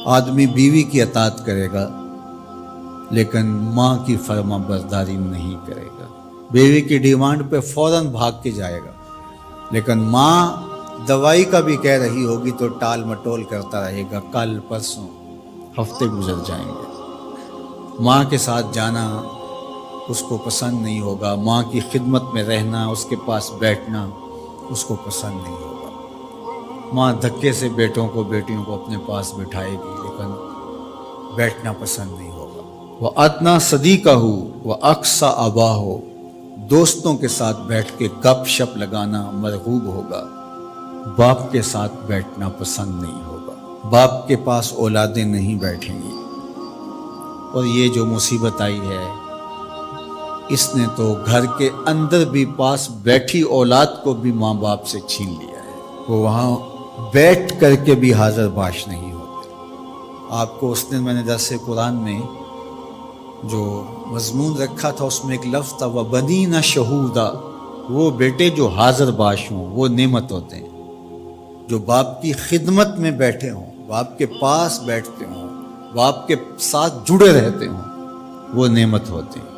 آدمی بیوی کی اطاعت کرے گا لیکن ماں کی فرما برداری نہیں کرے گا، بیوی کی ڈیمانڈ پہ فوراً بھاگ کے جائے گا، لیکن ماں دوائی کا بھی کہہ رہی ہوگی تو ٹال مٹول کرتا رہے گا، کل پرسوں ہفتے گزر جائیں گے، ماں کے ساتھ جانا اس کو پسند نہیں ہوگا، ماں کی خدمت میں رہنا، اس کے پاس بیٹھنا اس کو پسند نہیں ہوگا، ماں دھکے سے بیٹوں کو بیٹیوں کو اپنے پاس بٹھائے گی لیکن بیٹھنا پسند نہیں ہوگا۔ وَأَدْنَىٰ صَدِيقَهُ وَأَقْصَىٰ أَبَاهُ، دوستوں کے ساتھ بیٹھ کے گپ شپ لگانا مرغوب ہوگا، باپ کے ساتھ بیٹھنا پسند نہیں ہوگا، باپ کے پاس اولادیں نہیں بیٹھیں گی۔ اور یہ جو مصیبت آئی ہے اس نے تو گھر کے اندر بھی پاس بیٹھی اولاد کو بھی ماں باپ سے چھین لیا ہے، وہ وہاں بیٹھ کر کے بھی حاضر باش نہیں ہوتے۔ آپ کو اس دن میں نے درس قرآن میں جو مضمون رکھا تھا اس میں ایک لفظ تھا وَبَنِينَ شَهُودًا، وہ بیٹے جو حاضر باش ہوں وہ نعمت ہوتے ہیں، جو باپ کی خدمت میں بیٹھے ہوں، باپ کے پاس بیٹھتے ہوں، باپ کے ساتھ جڑے رہتے ہوں، وہ نعمت ہوتے ہیں،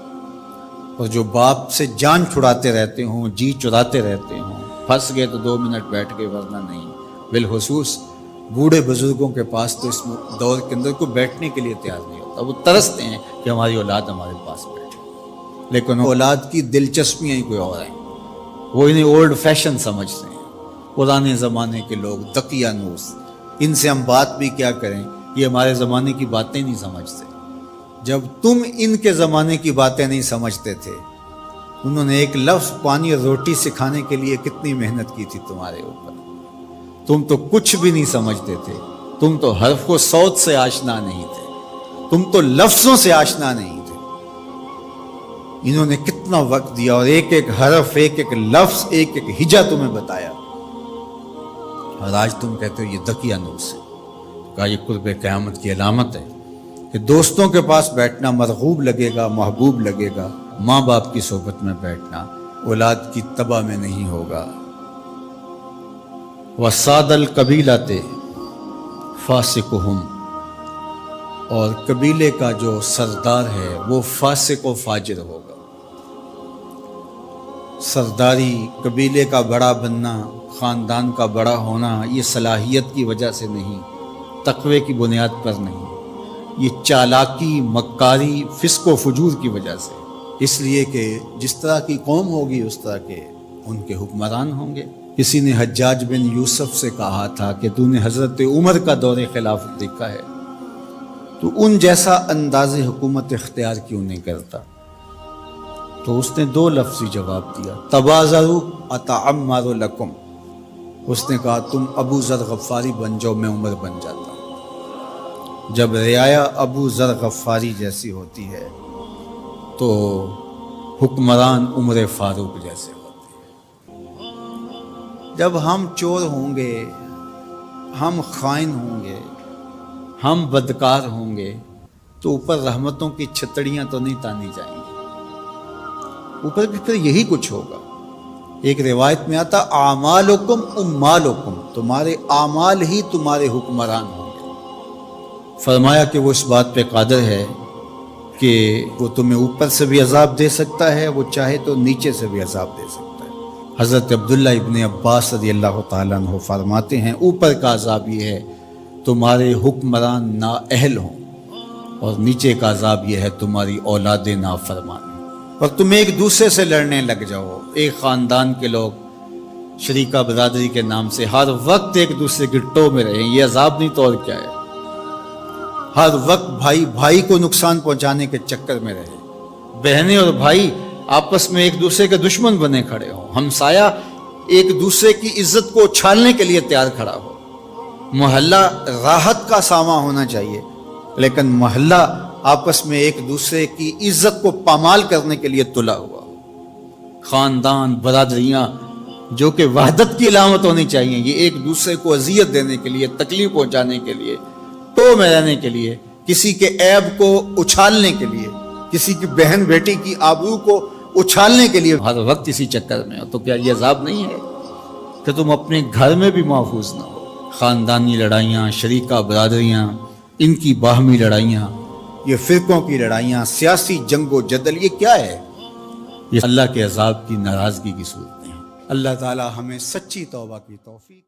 اور جو باپ سے جان چھڑاتے رہتے ہوں، جی چراتے رہتے ہوں، پھنس گئے تو 2 منٹ بیٹھ گئے ورنہ نہیں۔ بالخصوص بوڑھے بزرگوں کے پاس تو اس دور کے اندر کوئی بیٹھنے کے لیے تیار نہیں ہوتا، وہ ترستے ہیں کہ ہماری اولاد ہمارے پاس بیٹھے، لیکن اولاد کی دلچسپیاں ہی کوئی اور ہیں، وہ انہیں اولڈ فیشن سمجھتے ہیں، پرانے زمانے کے لوگ دقیانوس، ان سے ہم بات بھی کیا کریں، یہ ہمارے زمانے کی باتیں نہیں سمجھتے۔ جب تم ان کے زمانے کی باتیں نہیں سمجھتے تھے، انہوں نے ایک لفظ پانی اور روٹی سکھانے کے لیے کتنی محنت کی تھی تمہارے اوپر، تم تو کچھ بھی نہیں سمجھتے تھے، تم تو حرف و صوت سے آشنا نہیں تھے، تم تو لفظوں سے آشنا نہیں تھے، انہوں نے کتنا وقت دیا اور ایک ایک حرف، ایک ایک لفظ، ایک ایک ہجا تمہیں بتایا، اور آج تم کہتے ہو یہ دقیانوس ہے۔ کہا یہ قرب قیامت کی علامت ہے کہ دوستوں کے پاس بیٹھنا مرغوب لگے گا، محبوب لگے گا، ماں باپ کی صحبت میں بیٹھنا اولاد کی تباہ میں نہیں ہوگا۔ وَسَادَ الْقَبِيلَةِ فَاسِقُهُمْ، اور قبیلے کا جو سردار ہے وہ فاسق و فاجر ہوگا۔ سرداری، قبیلے کا بڑا بننا، خاندان کا بڑا ہونا یہ صلاحیت کی وجہ سے نہیں، تقوی کی بنیاد پر نہیں، یہ چالاکی، مکاری، فسق و فجور کی وجہ سے، اس لیے کہ جس طرح کی قوم ہوگی اس طرح کے ان کے حکمران ہوں گے۔ کسی نے حجاج بن یوسف سے کہا تھا کہ تو نے حضرت عمر کا دور خلافت دیکھا ہے، تو ان جیسا انداز حکومت اختیار کیوں نہیں کرتا؟ تو اس نے 2 لفظی جواب دیا، تبازروا اتعمر لکم، اس نے کہا تم ابو ذر غفاری بن جاؤ، میں عمر بن جاتا ہوں۔ جب رعایا ابو ذر غفاری جیسی ہوتی ہے تو حکمران عمر فاروق جیسے ہوتے ہیں۔ جب ہم چور ہوں گے، ہم خائن ہوں گے، ہم بدکار ہوں گے تو اوپر رحمتوں کی چھتڑیاں تو نہیں تانی جائیں گی، اوپر بھی پھر یہی کچھ ہوگا۔ ایک روایت میں آتا اعمالکم امالکم، تمہارے اعمال ہی تمہارے حکمران ہوں گے۔ فرمایا کہ وہ اس بات پہ قادر ہے کہ وہ تمہیں اوپر سے بھی عذاب دے سکتا ہے، وہ چاہے تو نیچے سے بھی عذاب دے سکتا ہے۔ حضرت عبداللہ ابن عباس رضی اللہ تعالیٰ عنہ فرماتے ہیں اوپر کا عذاب یہ ہے تمہارے حکمران نااہل ہوں، اور نیچے کا عذاب یہ ہے تمہاری اولاد نافرمان، اور تم ایک دوسرے سے لڑنے لگ جاؤ، ایک خاندان کے لوگ شریکہ برادری کے نام سے ہر وقت ایک دوسرے کی ٹو میں رہیں، یہ عذاب نہیں تو اور کیا ہے؟ ہر وقت بھائی بھائی کو نقصان پہنچانے کے چکر میں رہے، بہنیں اور بھائی آپس میں ایک دوسرے کے دشمن بنے کھڑے ہوں، ہمسایہ ایک دوسرے کی عزت کو اچھالنے کے لیے تیار کھڑا ہو، محلہ راحت کا سامان ہونا چاہیے لیکن محلہ آپس میں ایک دوسرے کی عزت کو پامال کرنے کے لیے تلا ہوا، خاندان، برادریاں جو کہ وحدت کی علامت ہونی چاہیے، یہ ایک دوسرے کو اذیت دینے کے لیے، تکلیف پہنچانے کے لیے، ٹو میں رہنے کے لیے، کسی کے عیب کو اچھالنے کے لیے، کسی کی بہن بیٹی کی آبرو کو اچھالنے کے لیے ہر وقت اسی چکر میں ہو، تو کیا یہ عذاب نہیں ہے کہ تم اپنے گھر میں بھی محفوظ نہ ہو؟ خاندانی لڑائیاں، شریکہ برادریاں، ان کی باہمی لڑائیاں، یہ فرقوں کی لڑائیاں، سیاسی جنگ و جدل، یہ کیا ہے؟ یہ اللہ کے عذاب کی ناراضگی کی صورتیں ہیں۔ اللہ تعالی ہمیں سچی توبہ کی توفیق